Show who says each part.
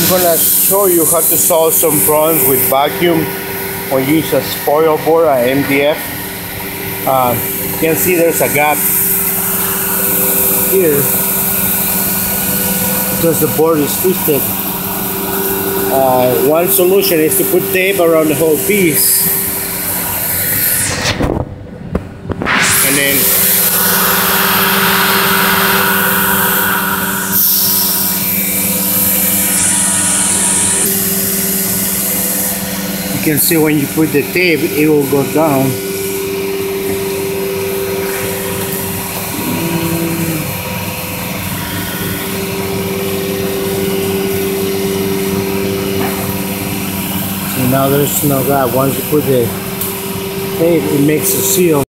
Speaker 1: I'm gonna show you how to solve some problems with vacuum or use a spoil board, a MDF. You can see there's a gap here because the board is twisted. One solution is to put tape around the whole piece, and then you can see when you put the tape, it will go down. So now there's no gap. Once you put the tape, it makes a seal.